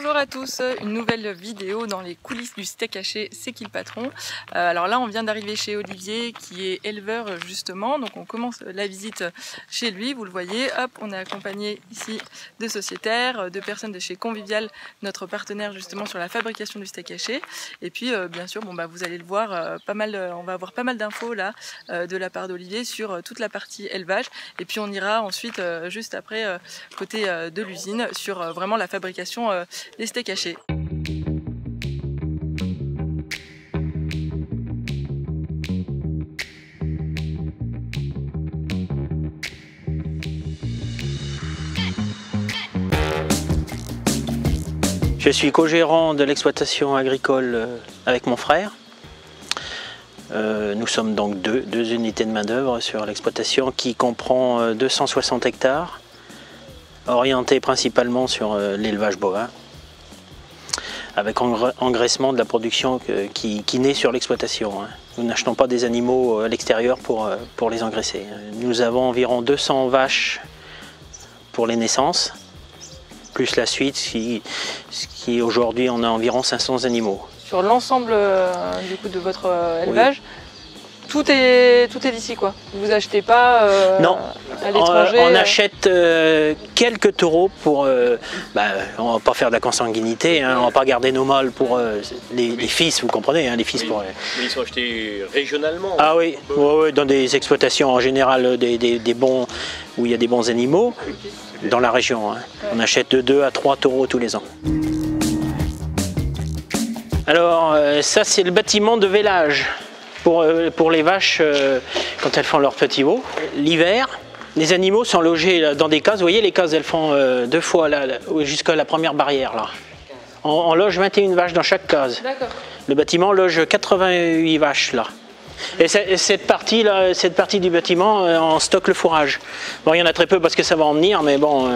Bonjour à tous, une nouvelle vidéo dans les coulisses du steak haché C'est qui le patron. Alors là on vient d'arriver chez Olivier qui est éleveur justement, donc on commence la visite chez lui, vous le voyez, hop, on est accompagné ici de sociétaires, de personnes de chez Convivial, notre partenaire justement sur la fabrication du steak haché. Et puis bien sûr, bon, vous allez le voir, on va avoir pas mal d'infos là de la part d'Olivier sur toute la partie élevage. Et puis on ira ensuite juste après côté de l'usine sur vraiment la fabrication des steaks hachés. Je suis co-gérant de l'exploitation agricole avec mon frère. Nous sommes donc deux unités de main-d'œuvre sur l'exploitation qui comprend 260 hectares, orientée principalement sur l'élevage bovin, avec engraissement de la production qui naît sur l'exploitation. Nous n'achetons pas des animaux à l'extérieur pour les engraisser. Nous avons environ 200 vaches pour les naissances, plus la suite, ce qui aujourd'hui on a environ 500 animaux. Sur l'ensemble Du coup de votre élevage, oui. Tout est d'ici quoi. Vous achetez pas non. À l'étranger. On achète quelques taureaux pour. On va pas faire de la consanguinité, on va pas garder nos mâles pour les fils, vous comprenez, les fils oui. Mais ils sont achetés régionalement. Ah oui, ouais, dans des exploitations en général des bons où il y a des bons animaux dans la région. Ouais. On achète de 2 à 3 taureaux tous les ans. Alors ça c'est le bâtiment de vélage pour les vaches quand elles font leurs petits veaux. L'hiver, les animaux sont logés dans des cases. Vous voyez les cases, elles font 2 fois jusqu'à la première barrière là. On loge 21 vaches dans chaque case. Le bâtiment loge 88 vaches là. Et cette partie du bâtiment, on stocke le fourrage. Bon, il y en a très peu parce que ça va en venir, mais bon,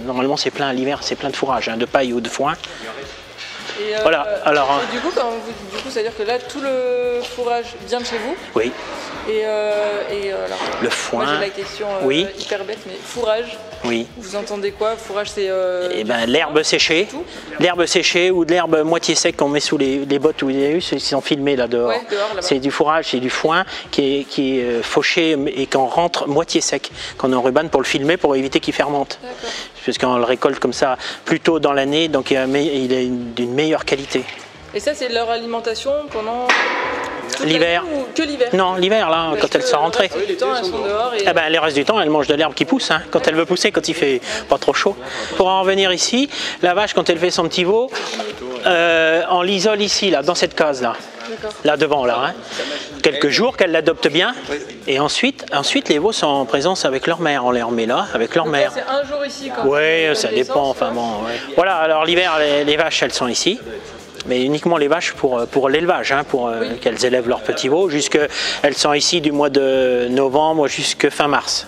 normalement c'est plein à l'hiver, c'est plein de fourrage, de paille ou de foin. Et voilà. Alors, du coup, c'est-à-dire que là, tout le fourrage vient de chez vous. Oui. Et alors, le foin. Moi, j'ai la question oui. Hyper bête, mais fourrage. Oui. Vous entendez quoi? Fourrage, c'est. L'herbe séchée. L'herbe séchée ou de l'herbe moitié sec qu'on met sous les bottes où il y a eu, ils sont filmés là dehors. Ouais, dehors c'est du fourrage, c'est du foin qui est fauché et qu'on rentre moitié sec, qu'on enrubane pour le filmer pour éviter qu'il fermente. Parce qu'on le récolte comme ça plus tôt dans l'année, donc il est d'une meilleure qualité. Et ça, c'est leur alimentation pendant l'hiver. Que l'hiver? Non, l'hiver, là, quand elles sont rentrées. Le reste du temps, elles sont dehors. Et... le reste du temps, elles mangent de l'herbe qui pousse, quand elle veut pousser, quand il fait pas trop chaud. Pour en revenir ici, la vache, quand elle fait son petit veau, on l'isole ici, là, dans cette case-là. Là devant, là. Quelques jours qu'elle l'adopte bien. Et ensuite, les veaux sont en présence avec leur mère. On les remet là, avec leur mère. C'est un jour ici quand oui, ça dépend. Enfin, bon, ouais. Voilà, alors l'hiver, les vaches, elles sont ici. Mais uniquement les vaches pour l'élevage, pour qu'elles élèvent leurs petits veaux. Elles sont ici du mois de novembre jusqu'à fin mars.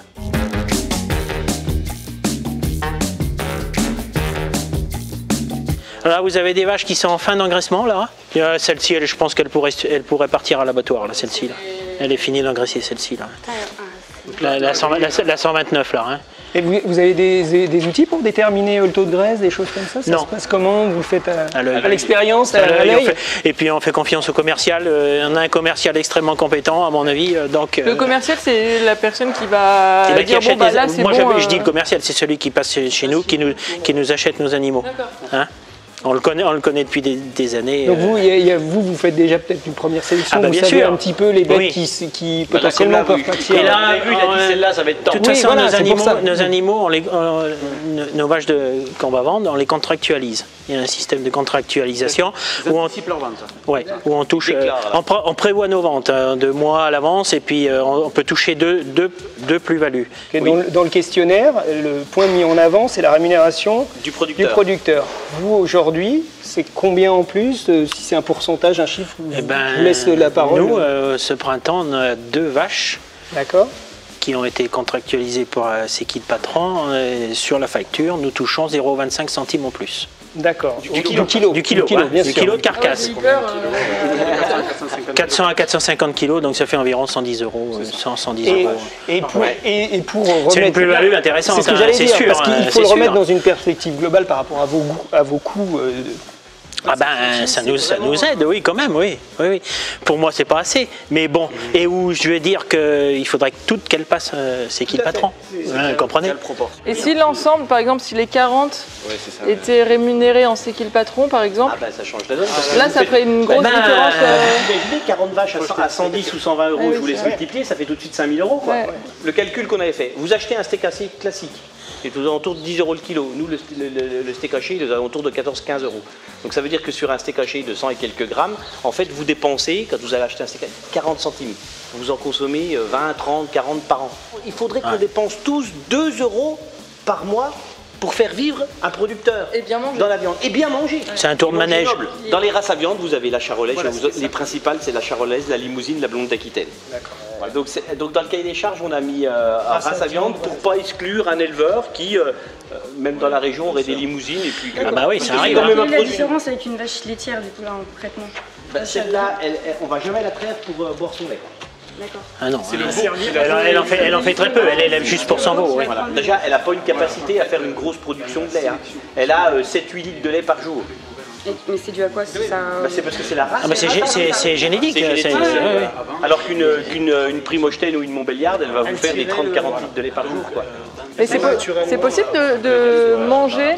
Là, vous avez des vaches qui sont en fin d'engraissement, là. Celle-ci, je pense qu'elle pourrait partir à l'abattoir, là, celle-ci. Là. Elle est finie d'engraisser, celle-ci. Là. La 129, là. Et vous avez des outils pour déterminer le taux de graisse, des choses comme ça? Ça non. Se passe comment? Vous le faites à l'expérience, à l'œil? Et puis on fait confiance au commercial. On a un commercial extrêmement compétent, à mon avis. Donc, le commercial, c'est la personne qui va dire bon, là, c'est bon. Moi, je dis le commercial, c'est celui qui passe chez nous, qui nous achète nos animaux. On le connaît depuis des années. Donc vous faites déjà peut-être une première sélection, vous savez un petit peu les bêtes qui potentiellement peuvent partir. Et là, il a dit celle-là, ça va être top. De toute façon, nos animaux, nos vaches qu'on va vendre, on les contractualise. Il y a un système de contractualisation où on touche, on prévoit nos ventes 2 mois à l'avance et puis on peut toucher deux plus-values. Dans le questionnaire, le point mis en avant, c'est la rémunération du producteur. Vous, aujourd'hui, c'est combien en plus? Si c'est un pourcentage, un chiffre, je vous laisse la parole. Nous, ce printemps, on a 2 vaches qui ont été contractualisées pour C'est qui le patron. Sur la facture, nous touchons 0,25 centimes en plus. D'accord. Du kilo, bien sûr. de carcasse. 400 à 450 kilos, donc ça fait environ 110 euros, 110 euros. Et pour remettre... C'est une plus-value intéressante, c'est ce que j'allais dire, sûr. Parce qu'il faut le remettre dans une perspective globale par rapport à vos coûts. Ah ben, ça nous aide, oui, quand même, oui. Pour moi, c'est pas assez. Mais bon, et où je veux dire qu'il faudrait que toutes qu'elles passent, c'est qui le patron. Comprenez? Et si l'ensemble, par exemple, si les 40 étaient rémunérés en c'est qui le patron, par exemple, Ah bah ça change la donne. là, ça ferait une grosse différence. Imaginez 40 vaches à 110 ou 120 euros, je vous laisse multiplier, ça fait tout de suite 5000 euros. Quoi. Ouais. Le calcul qu'on avait fait, vous achetez un steak haché classique, qui est aux alentours de 10 euros le kilo. Nous, le steak haché, il est aux alentours de 14-15 euros. Donc ça veut dire que sur un steak haché de 100 et quelques grammes, en fait, vous dépensez, quand vous allez acheter un steak haché, 40 centimes. Vous en consommez 20, 30, 40 par an. Il faudrait qu'on dépense tous 2 euros par mois pour faire vivre un producteur Et bien manger. dans la viande. Et bien manger. C'est un tour de manège. Noble. Dans les races à viande, vous avez la charolaise. Les principales, c'est la charolaise, la limousine, la blonde d'Aquitaine. Voilà, donc dans le cahier des charges, on a mis race à viande pour ne pas exclure un éleveur qui, même dans la région, aurait des limousines. Et puis, Ah bah oui, ça arrive. quand même un Quelle est la produit. différence avec une vache laitière du coup là en traitement? Celle-là, on va jamais la traire pour boire son lait. D'accord. Ah non, elle en fait très peu, elle élève juste pour son veau. Ouais. Voilà. Déjà, elle n'a pas une capacité à faire une grosse production de lait. Hein. Elle a 7-8 litres de lait par jour. Mais c'est dû à quoi? C'est ça... Bah, c'est parce que c'est la race. Ah bah c'est génétique. C'est génétique. ouais. Alors qu'une Primostein ou une Montbéliarde, elle va vous faire des 30-40 litres de lait par jour. Quoi. Mais c'est possible de manger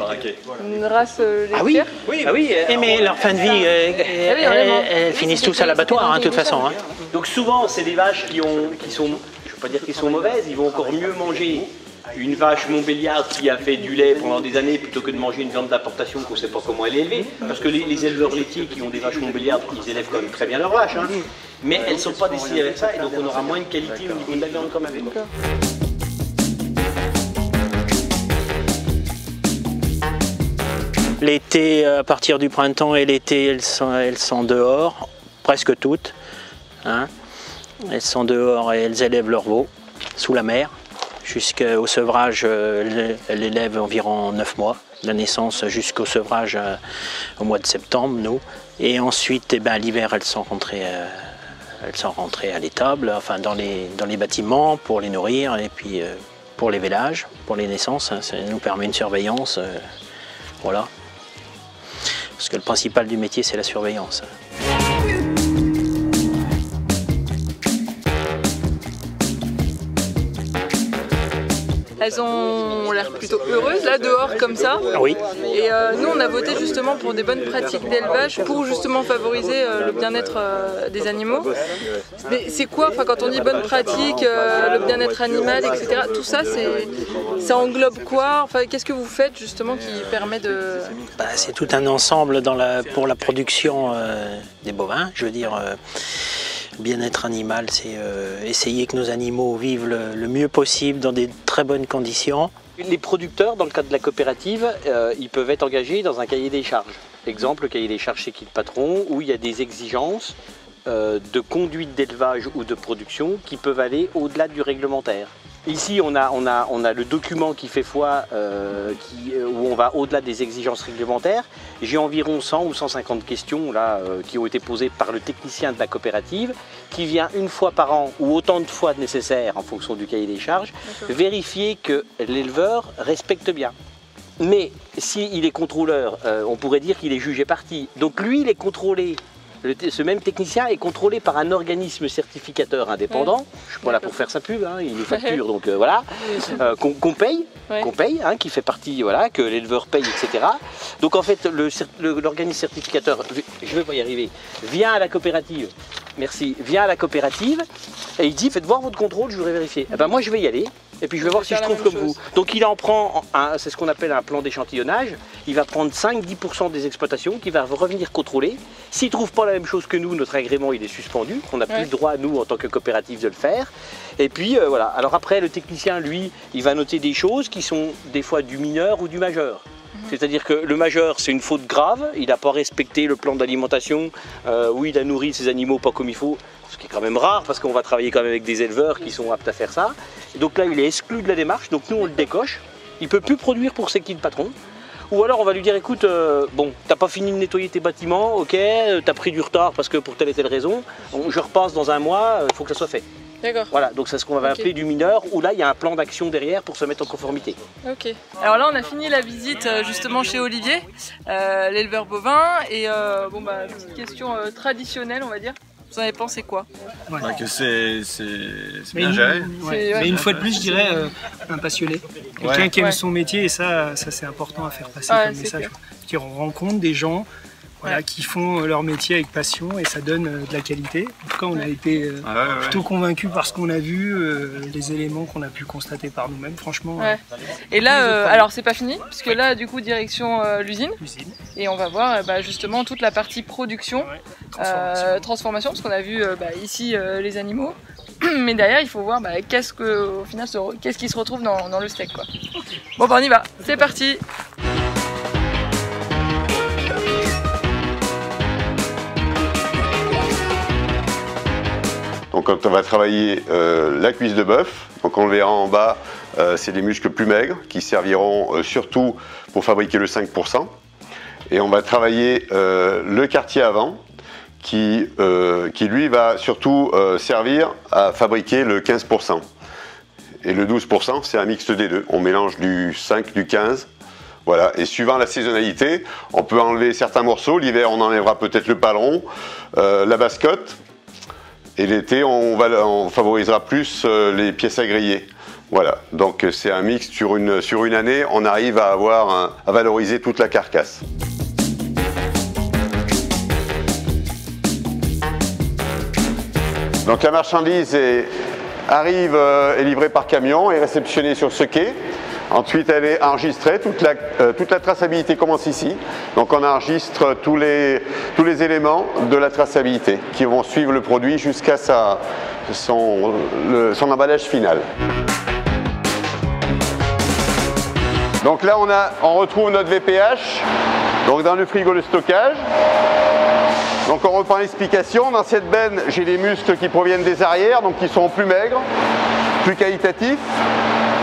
une race laitière? Oui. Mais leur fin de vie, elles finissent tous à l'abattoir, de toute façon. Hein. Donc souvent, c'est des vaches qui sont, je ne veux pas dire qu'ils sont mauvaises, ils vont encore mieux manger une vache Montbéliarde qui a fait du lait pendant des années plutôt que de manger une viande d'importation qu'on ne sait pas comment elle est élevée. Parce que les éleveurs laitiers qui ont des vaches Montbéliardes, ils élèvent quand même très bien leurs vaches. Hein. Mais elles ne sont pas destinées avec ça et donc on aura moins de qualité au niveau de la viande quand même. L'été, à partir du printemps et l'été, elles sont dehors, presque toutes. Hein. Elles sont dehors et elles élèvent leurs veaux sous la mer. Jusqu'au sevrage, elles élèvent environ 9 mois. De la naissance jusqu'au sevrage au mois de septembre, nous. Et ensuite, l'hiver, elles sont rentrées à l'étable, enfin dans les bâtiments pour les nourrir et puis pour les vélages, pour les naissances. Ça nous permet une surveillance. Voilà. Parce que le principal du métier, c'est la surveillance. Elles ont l'air plutôt heureuses là dehors comme ça. Oui. Et nous on a voté justement pour des bonnes pratiques d'élevage pour justement favoriser le bien-être des animaux. Mais c'est quoi, quand on dit bonne pratique, le bien-être animal, etc. Tout ça, ça englobe quoi? Enfin, qu'est-ce que vous faites justement qui permet de... C'est tout un ensemble pour la production des bovins. Je veux dire, bien-être animal, c'est essayer que nos animaux vivent le mieux possible dans des très bonnes conditions. Les producteurs, dans le cadre de la coopérative, ils peuvent être engagés dans un cahier des charges. Exemple, le cahier des charges chez Qui le Patron, où il y a des exigences de conduite d'élevage ou de production qui peuvent aller au-delà du réglementaire. Ici, on a le document qui fait foi, où on va au-delà des exigences réglementaires. J'ai environ 100 ou 150 questions là, qui ont été posées par le technicien de la coopérative, qui vient une fois par an, ou autant de fois nécessaire en fonction du cahier des charges, vérifier que l'éleveur respecte bien. Mais s'il est contrôleur, on pourrait dire qu'il est jugé parti. Donc lui, il est contrôlé. Ce même technicien est contrôlé par un organisme certificateur indépendant. Je ne suis pas là pour faire sa pub, hein, il nous facture, donc voilà, qu'on paye, hein, qui fait partie, voilà, que l'éleveur paye, etc. Donc en fait, l'organisme certificateur, je ne vais pas y arriver, vient à la coopérative, vient à la coopérative et il dit, faites voir votre contrôle, je voudrais vérifier. Eh ben, moi je vais y aller. Et puis je vais voir si je trouve comme vous. Donc il en prend, c'est ce qu'on appelle un plan d'échantillonnage, il va prendre 5-10% des exploitations qu'il va revenir contrôler. S'il ne trouve pas la même chose que nous, notre agrément il est suspendu, on n'a plus le droit nous en tant que coopérative de le faire. Et puis voilà, alors après le technicien lui, il va noter des choses qui sont des fois du mineur ou du majeur. C'est-à-dire que le majeur, c'est une faute grave, il n'a pas respecté le plan d'alimentation, où il a nourri ses animaux pas comme il faut, ce qui est quand même rare parce qu'on va travailler quand même avec des éleveurs qui sont aptes à faire ça. Et donc là, il est exclu de la démarche, donc nous on le décoche, il ne peut plus produire pour C'est Qui le Patron. Ou alors on va lui dire écoute, bon, t'as pas fini de nettoyer tes bâtiments, ok, t'as pris du retard parce que pour telle et telle raison, je repasse dans un mois, il faut que ça soit fait. D'accord. Voilà, donc c'est ce qu'on va appeler du mineur, où là il y a un plan d'action derrière pour se mettre en conformité. Ok. Alors là on a fini la visite justement chez Olivier, l'éleveur bovin, et bon bah petite question traditionnelle on va dire. Vous en avez pensé quoi? Ouais. Que c'est bien géré. Mais une fois de plus, je dirais un passionné. Quelqu'un qui aime son métier, et ça c'est important à faire passer comme message. Qui rencontre des gens qui font leur métier avec passion et ça donne de la qualité. En tout cas, on a été plutôt convaincus par ce qu'on a vu, les éléments qu'on a pu constater par nous-mêmes, franchement. Et là, alors c'est pas fini, puisque là, du coup, direction l'usine. Et on va voir justement toute la partie production, transformation, parce qu'on a vu ici les animaux. Mais derrière, il faut voir qu'est-ce qui se retrouve dans le steak, quoi. Bon, on y va, c'est parti. Donc quand on va travailler la cuisse de bœuf, donc on le verra en bas, c'est des muscles plus maigres qui serviront surtout pour fabriquer le 5%. Et on va travailler le quartier avant qui lui va surtout servir à fabriquer le 15%. Et le 12%, c'est un mixte des deux. On mélange du 5, du 15. Voilà. Et suivant la saisonnalité, on peut enlever certains morceaux. L'hiver, on enlèvera peut-être le paleron, la bascotte. Et l'été, on favorisera plus les pièces à griller. Voilà, donc c'est un mix sur une année, on arrive à valoriser toute la carcasse. Donc la marchandise arrive, est livrée par camion et réceptionnée sur ce quai. Ensuite, elle est enregistrée, toute la traçabilité commence ici. Donc on enregistre tous les éléments de la traçabilité qui vont suivre le produit jusqu'à son emballage final. Donc là, on retrouve notre VPH, donc dans le frigo de stockage. Donc on reprend l'explication. Dans cette benne, j'ai les muscles qui proviennent des arrières, donc qui sont plus maigres, plus qualitatifs.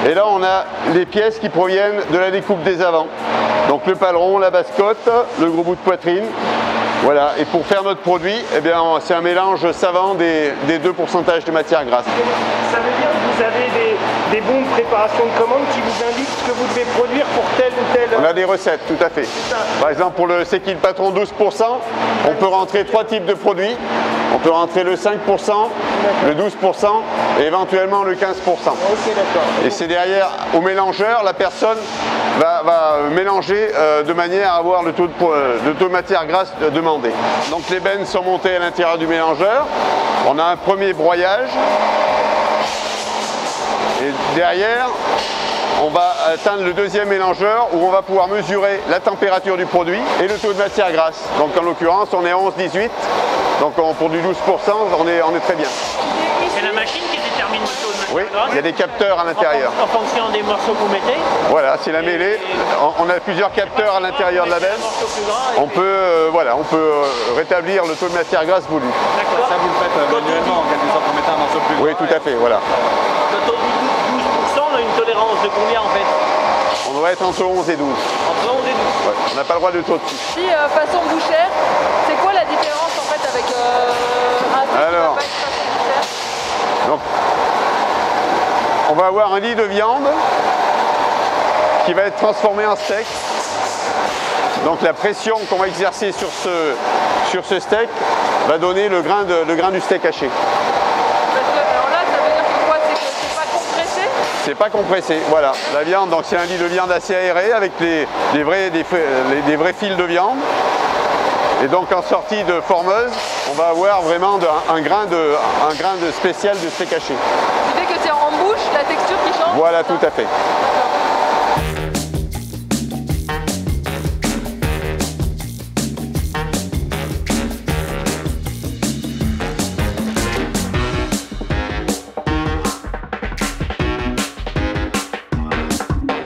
Et là, on a les pièces qui proviennent de la découpe des avants. Donc le paleron, la bascotte, le gros bout de poitrine. Voilà, et pour faire notre produit, eh bien, c'est un mélange savant des deux pourcentages de matière grasse. Ça veut dire que vous avez des bons de préparation de commande qui vous indiquent ce que vous devez produire pour tel ou tel... On a des recettes, tout à fait. Par exemple, pour le C'est qui le patron 12%, on peut rentrer 3 types de produits. On peut rentrer le 5%, le 12% et éventuellement le 15%. Et c'est derrière, au mélangeur, la personne va mélanger de manière à avoir le taux de matière grasse demandé. Donc les bennes sont montées à l'intérieur du mélangeur. On a un premier broyage. Et derrière, on va atteindre le deuxième mélangeur où on va pouvoir mesurer la température du produit et le taux de matière grasse. Donc en l'occurrence, on est à 11-18. Donc pour du 12%, on est très bien. C'est la machine qui détermine le taux de matière Oui, grasse. il y a des capteurs à l'intérieur. En fonction des morceaux que vous mettez. Voilà, c'est la mêlée. On a plusieurs capteurs à l'intérieur de la benne. On peut, rétablir le taux de matière grasse voulu. Ça, vous le faites manuellement, en quelque sorte, pour mettre un morceau plus gras. Oui, tout à fait, voilà. Le taux du 12%, on a une tolérance de combien en fait? On doit être entre 11 et 12. Entre 11 et 12. Ouais, on n'a pas le droit de trop dessus. Si façon bouchère, c'est quoi la différence en fait avec un steak Alors, qui va pas être façon bouchère? donc, on va avoir un lit de viande qui va être transformé en steak. Donc la pression qu'on va exercer sur ce steak va donner le grain du steak haché. Parce que, alors là, ça veut dire que quoi? C'est que c'est pas compressé? C'est pas compressé, voilà. La viande, donc c'est un lit de viande assez aéré avec des vrais fils de viande. Et donc en sortie de formeuse, on va avoir vraiment un grain de spécial de steak haché. Ce qui fait que c'est en bouche, la texture qui change? Voilà, tout à fait.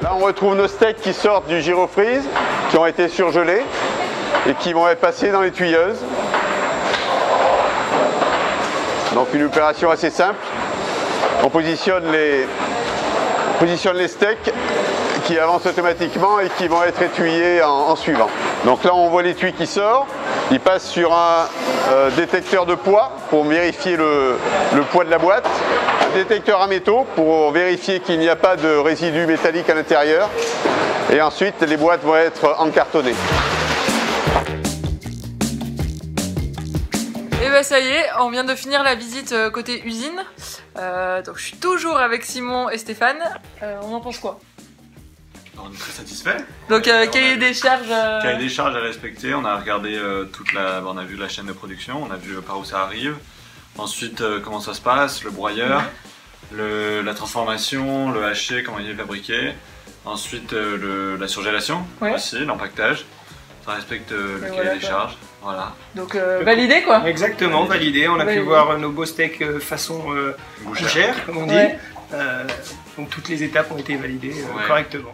Là, on retrouve nos steaks qui sortent du gyro-freeze, qui ont été surgelés et qui vont être passés dans les tuyeuses. Donc une opération assez simple. On positionne les steaks qui avancent automatiquement et qui vont être étuyés en suivant. Donc là on voit l'étui qui sort, il passe sur un détecteur de poids pour vérifier le poids de la boîte, un détecteur à métaux pour vérifier qu'il n'y a pas de résidus métalliques à l'intérieur, et ensuite les boîtes vont être encartonnées. Et ben ça y est, on vient de finir la visite côté usine. Donc je suis toujours avec Simon et Stéphane. On en pense quoi? On est très satisfait. Donc cahier des charges. Cahier des charges à respecter. On a regardé on a vu la chaîne de production, on a vu par où ça arrive. Ensuite comment ça se passe, le broyeur, la transformation, le haché, comment il est fabriqué. Ensuite la surgélation aussi, l'empaquetage. Ça respecte le cahier des charges. Voilà. Donc validé quoi. Exactement, validé. On a pu voir nos beaux steaks façon bouchère, comme on dit. Donc toutes les étapes ont été validées correctement.